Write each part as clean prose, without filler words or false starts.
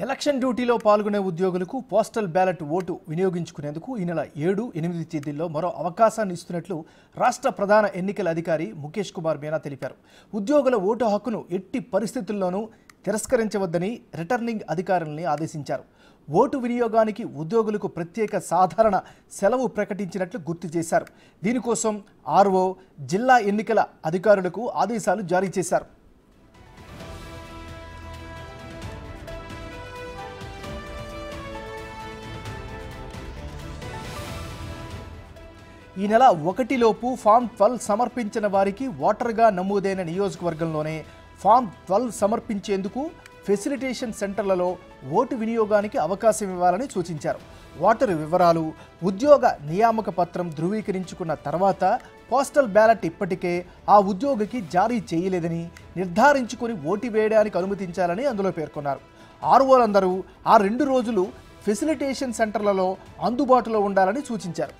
Election డ్యూటీలో పాల్గొనే ఉద్యోగులకు పోస్టల్ బ్యాలెట్ ఓటు వినియోగించుకునేందుకు ఈ నెల 7, 8 తేదీల్లో మరో అవకాశాన్ని ఇస్తున్నట్లు రాష్ట్ర ప్రధాన ఎన్నికల అధికారి ముఖేష్ కుమార్ మీనా తెలిపారు. ఉద్యోగుల ఓటు హక్కును ఎట్టి పరిస్థితుల్లోనూ తిరస్కరించవద్దని రిటర్నింగ్ అధికారుల్ని ఆదేశించారు. ఓటు వినియోగానికి ఉద్యోగులకు ప్రత్యేక సాధారణ సెలవు ప్రకటించినట్లు గుర్తు చేశారు. దీనికోసం ఆర్ఓ, జిల్లా ఎన్నికల అధికారులకు ఆదేశాలు జారీ చేశారు. ఈ నెల 1లోపు ఫామ్ 12 సమర్పించిన వారికి ఓటర్గా నమోదైన నియోజకవర్గంలోనే ఫామ్ 12 సమర్పించేందుకు ఫెసిలిటేషన్ సెంటర్లలో ఓటు వినియోగానికి అవకాశం ఇవ్వాలని సూచించారు. ఓటరు వివరాలు, ఉద్యోగ నియామక పత్రం ధృవీకరించుకున్న తర్వాత పోస్టల్ బ్యాలెట్ ఇప్పటికే ఆ ఉద్యోగికి జారీ చేయలేదని నిర్ధారించుకుని ఓటు వేయడానికి అనుమతించాలని అందులో పేర్కొన్నారు. ఆర్ఓలందరూ ఆ 2 రోజులు ఫెసిలిటేషన్ సెంటర్లలో అందుబాటులో ఉండాలని సూచించారు.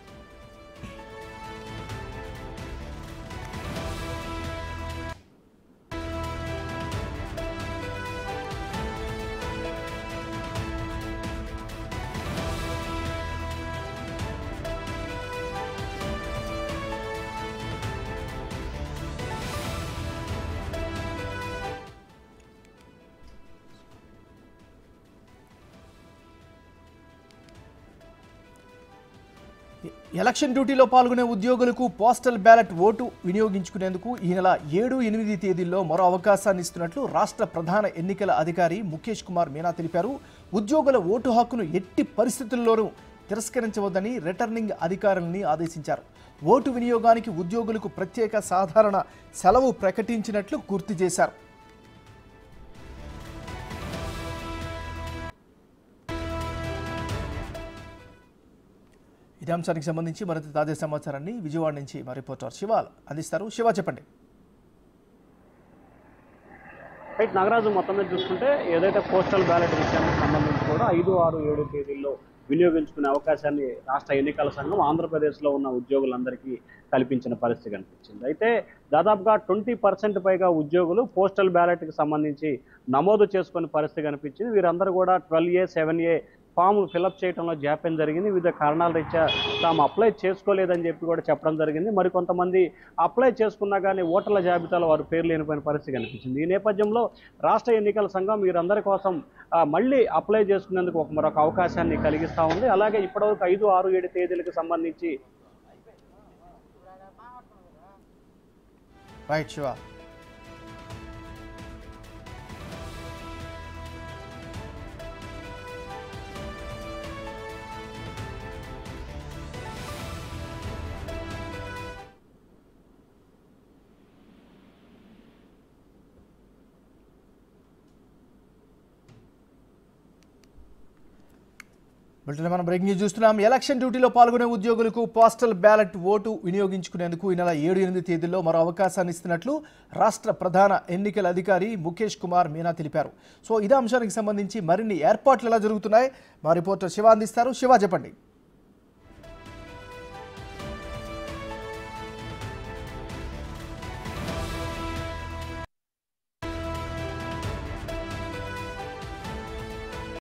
ఎలక్షన్ డ్యూటీలో పాల్గొనే ఉద్యోగులకు పోస్టల్ బ్యాలెట్ ఓటు వినియోగించుకునేందుకు ఈ నెల 7, 8 తేదీల్లో మరో అవకాశాన్ని ఇస్తున్నట్లు రాష్ట్ర ప్రధాన ఎన్నికల అధికారి ముఖేష్ కుమార్ మీనా తెలిపారు. ఉద్యోగుల ఓటు హక్కును ఎట్టి పరిస్థితుల్లోనూ తిరస్కరించవద్దని రిటర్నింగ్ అధికారుల్ని ఆదేశించారు. ఓటు వినియోగానికి ఉద్యోగులకు ప్రత్యేక సాధారణ సెలవు ప్రకటించినట్లు గుర్తు చేశారు. ఇదే అంశానికి సంబంధించి మరింత తాజా సమాచారాన్ని విజయవాడ నుంచి మా రిపోర్టర్ శివ అందిస్తారు. శివ, చెప్పండి. రైట్ నాగరాజు, మొత్తం మీద చూసుకుంటే ఏదైతే పోస్టల్ బ్యాలెట్ విషయానికి సంబంధించి కూడా 5, 6, 7 తేదీల్లో వినియోగించుకునే అవకాశాన్ని రాష్ట్ర ఎన్నికల సంఘం ఆంధ్రప్రదేశ్లో ఉన్న ఉద్యోగులందరికీ కల్పించిన పరిస్థితి కనిపించింది. అయితే దాదాపుగా 20% పైగా ఉద్యోగులు పోస్టల్ బ్యాలెట్కి సంబంధించి నమోదు చేసుకునే పరిస్థితి కనిపించింది. వీరందరూ కూడా 12A, 7A ఫామ్లు ఫిలప్ చేయడంలో జాప్యం జరిగింది. వివిధ కారణాల రీత్యా తాము అప్లై చేసుకోలేదని చెప్పి కూడా చెప్పడం జరిగింది. మరికొంతమంది అప్లై చేసుకున్నా కానీ ఓటర్ల జాబితాలో వారి పేర్లు లేనిపోయిన పరిస్థితి కనిపించింది. ఈ నేపథ్యంలో రాష్ట్ర ఎన్నికల సంఘం వీరందరి కోసం మళ్ళీ అప్లై చేసుకునేందుకు మరొక అవకాశాన్ని కలిగిస్తూ ఉంది. అలాగే ఇప్పటివరకు 5, 6, 7 తేదీలకు సంబంధించి రైట్ శివ. మనం బ్రేకింగ్ న్యూస్ చూస్తున్నాం. ఎలక్షన్ డ్యూటీలో పాల్గొనే ఉద్యోగులకు పోస్టల్ బ్యాలెట్ ఓటు వినియోగించుకునేందుకు ఈ నెల 7, 8 తేదీల్లో మరో అవకాశాన్ని ఇస్తున్నట్లు రాష్ట్ర ప్రధాన ఎన్నికల అధికారి ముఖేష్ కుమార్ మీనా తెలిపారు. సో ఇదే అంశానికి సంబంధించి మరిన్ని ఏర్పాట్లు ఎలా జరుగుతున్నాయి మా రిపోర్టర్ శివ అందిస్తారు. శివ, చెప్పండి.